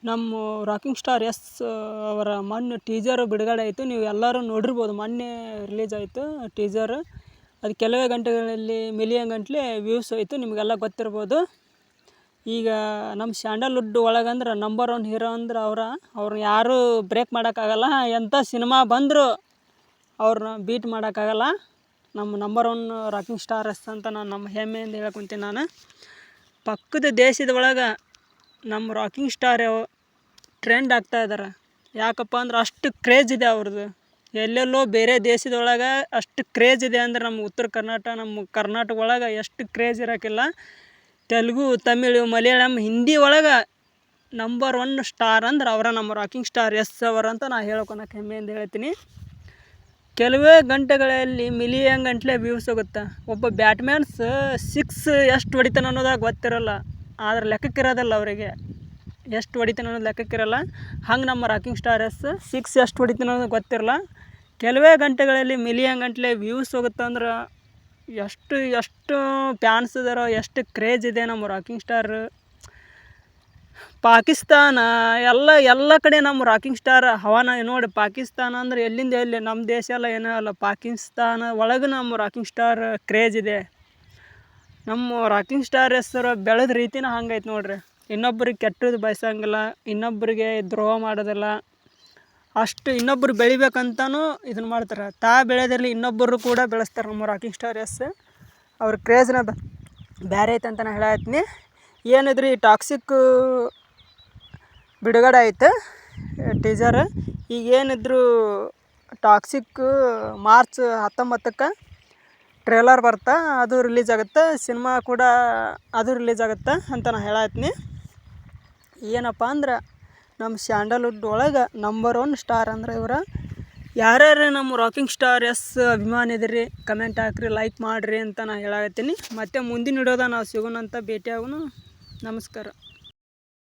ನಮ್ಮ rocking star S ಅವರ ಮೊನ್ನೆ ಟೀಸರ್ ಬಿಡುಗಡೆ ಆಯಿತು. ನೀವು ಎಲ್ಲರೂ ನೋಡಿರ್ಬೋದು, ಮೊನ್ನೆ ರಿಲೀಸ್ ಆಯಿತು ಟೀಸರ್. ಅದು ಕೆಲವೇ ಗಂಟೆಗಳಲ್ಲಿ ಮಿಲಿಯನ್ ಗಂಟಲೆ ವ್ಯೂಸ್ ಆಯಿತು, ನಿಮಗೆಲ್ಲ ಗೊತ್ತಿರ್ಬೋದು. ಈಗ ನಮ್ಮ ಸ್ಯಾಂಡಲ್ವುಡ್ ಒಳಗಂದ್ರೆ ನಂಬರ್ 1 ಹೀರೋ ಅಂದ್ರೆ ಅವ್ರನ್ನ ಯಾರೂ ಬ್ರೇಕ್ ಮಾಡೋಕ್ಕಾಗಲ್ಲ. ಎಂಥ ಸಿನಿಮಾ ಬಂದರೂ ಅವ್ರನ್ನ ಬೀಟ್ ಮಾಡೋಕ್ಕಾಗಲ್ಲ. ನಮ್ಮ ನಂಬರ್ 1 ರಾಕಿಂಗ್ ಸ್ಟಾರ್ ಎಸ್ ಅಂತ ನಾನು ನಮ್ಮ ಹೆಮ್ಮೆಯಿಂದ ಹೇಳ್ಕೊತೀನಿ. ನಾನು ಪಕ್ಕದ ದೇಶದ ಒಳಗೆ ನಮ್ಮ ರಾಕಿಂಗ್ ಸ್ಟಾರ್ ಟ್ರೆಂಡ್ ಆಗ್ತಾ ಇದ್ದಾರೆ. ಯಾಕಪ್ಪ ಅಂದ್ರೆ ಅಷ್ಟು ಕ್ರೇಜ್ ಇದೆ ಅವ್ರದ್ದು. ಎಲ್ಲೆಲ್ಲೋ ಬೇರೆ ದೇಶದೊಳಗೆ ಅಷ್ಟು ಕ್ರೇಜ್ ಇದೆ ಅಂದ್ರೆ ನಮ್ಮ ಉತ್ತರ ಕರ್ನಾಟಕ, ನಮ್ಮ ಕರ್ನಾಟಕ ಒಳಗೆ ಎಷ್ಟು ಕ್ರೇಜ್ ಇರೋಕ್ಕಿಲ್ಲ. ತೆಲುಗು, ತಮಿಳು, ಮಲಯಾಳಂ, ಹಿಂದಿ ಒಳಗೆ ನಂಬರ್ 1 ಸ್ಟಾರ್ ಅಂದ್ರೆ ನಮ್ಮ ರಾಕಿಂಗ್ ಸ್ಟಾರ್ ಎಸ್ ಅವರಂತ ನಾನು ಹೇಳ್ಕೊಳಕ್ಕೆ ಹೆಮ್ಮೆಯಿಂದ ಹೇಳ್ತೀನಿ. ಕೆಲವೇ ಗಂಟೆಗಳಲ್ಲಿ ಮಿಲಿಯನ್ ಗಂಟಲೆ ವ್ಯೂಸ್ ಹೋಗುತ್ತೆ. ಒಬ್ಬ ಬ್ಯಾಟ್ಮ್ಯಾನ್ಸ್ 6 ಎಷ್ಟು ಹೊಡಿತಾನೆ ಅನ್ನೋದಾಗ ಗೊತ್ತಿರೋಲ್ಲ, ಆದರೆ ಲೆಕ್ಕಕ್ಕಿರೋದಿಲ್ಲ ಅವರಿಗೆ. ಎಷ್ಟು ಹೊಡಿತಾನೆ ಅನ್ನೋದು ಲೆಕ್ಕಕ್ಕಿರಲ್ಲ. ಹಂಗೆ ನಮ್ಮ ರಾಕಿಂಗ್ ಸ್ಟಾರ್ ಎಸ್ 6 ಎಷ್ಟು ಹೊಡಿತಾನೆ ಅನ್ನೋದು ಗೊತ್ತಿರಲ್ಲ. ಕೆಲವೇ ಗಂಟೆಗಳಲ್ಲಿ ಮಿಲಿಯನ್ ಗಂಟಲೆ ವ್ಯೂಸ್ ಹೋಗುತ್ತೆ ಅಂದ್ರೆ ಎಷ್ಟು ಫ್ಯಾನ್ಸ್ ಇದಾರೋ, ಎಷ್ಟು ಕ್ರೇಜ್ ಇದೆ ನಮ್ಮ ರಾಕಿಂಗ್ ಸ್ಟಾರ್. ಪಾಕಿಸ್ತಾನ ಎಲ್ಲ ಕಡೆ ನಮ್ಮ ರಾಕಿಂಗ್ ಸ್ಟಾರ್ ಹವಾನ ನೋಡಿ. ಪಾಕಿಸ್ತಾನ ಅಂದ್ರೆ ಎಲ್ಲಿಂದ ಎಲ್ಲಿ, ನಮ್ಮ ದೇಶ ಎಲ್ಲ ಏನೋ ಅಲ್ಲ, ಪಾಕಿಸ್ತಾನ ಒಳಗೆ ನಮ್ಮ ರಾಕಿಂಗ್ ಸ್ಟಾರ್ ಕ್ರೇಜ್ ಇದೆ. ನಮ್ಮ ರಾಕಿಂಗ್ ಸ್ಟಾರ್ ಹೆಸರು ಬೆಳೆದ ರೀತಿನ ಹಂಗೈತೆ ನೋಡ್ರಿ. ಇನ್ನೊಬ್ರಿಗೆ ಕೆಟ್ಟದ್ದು ಬಯಸಂಗಿಲ್ಲ, ಇನ್ನೊಬ್ಬರಿಗೆ ದ್ರೋಹ ಮಾಡೋದಿಲ್ಲ. ಅಷ್ಟು ಇನ್ನೊಬ್ಬರು ಬೆಳಿಬೇಕಂತನೂ ಇದನ್ನು ಮಾಡ್ತಾರೆ. ಬೆಳೆದಲ್ಲಿ ಇನ್ನೊಬ್ಬರು ಕೂಡ ಬೆಳೆಸ್ತಾರೆ ನಮ್ಮ ರಾಕಿಂಗ್ ಸ್ಟಾರ್ ಎಸ್. ಅವ್ರ ಕ್ರೇಜ್ನ ಬೇರೆ ಐತೆ ಅಂತ ನಾನು ಹೇಳತ್ತೀನಿ. ಏನಿದ್ರಿ ಟಾಕ್ಸಿಕ್ ಬಿಡುಗಡೆ ಆಯ್ತು ಟೀಸರ್. ಈಗ ಏನಿದ್ರು ಟಾಕ್ಸಿಕ್ ಮಾರ್ಚ್ 19ಕ್ಕೆ ಟ್ರೇಲರ್ ಬರ್ತಾ, ಅದು ರಿಲೀಸ್ ಆಗುತ್ತೆ. ಸಿನಿಮಾ ಕೂಡ ಅದು ರಿಲೀಸ್ ಆಗುತ್ತೆ ಅಂತ ನಾನು ಹೇಳತ್ತೀನಿ. ಏನಪ್ಪ ಅಂದ್ರೆ ನಮ್ಮ ಸ್ಯಾಂಡಲ್ವುಡ್ ಒಳಗೆ ನಂಬರ್ 1 ಸ್ಟಾರ್ ಅಂದ್ರೆ ಇವರು. ಯಾರ್ಯಾರು ನಮ್ಮ ರಾಕಿಂಗ್ ಸ್ಟಾರ್ ಎಸ್ ಅಭಿಮಾನಿ ಇದ್ರಿ, ಕಮೆಂಟ್ ಹಾಕ್ರಿ, ಲೈಕ್ ಮಾಡಿರಿ ಅಂತ ನಾನು ಹೇಳತ್ತೀನಿ. ಮತ್ತು ಮುಂದಿನ ವಿಡಿಯೋದಾಗ ನಾವು ಸಿಗೋಣಂತ, ಭೇಟಿಯಾಗೋಣ. ನಮಸ್ಕಾರ.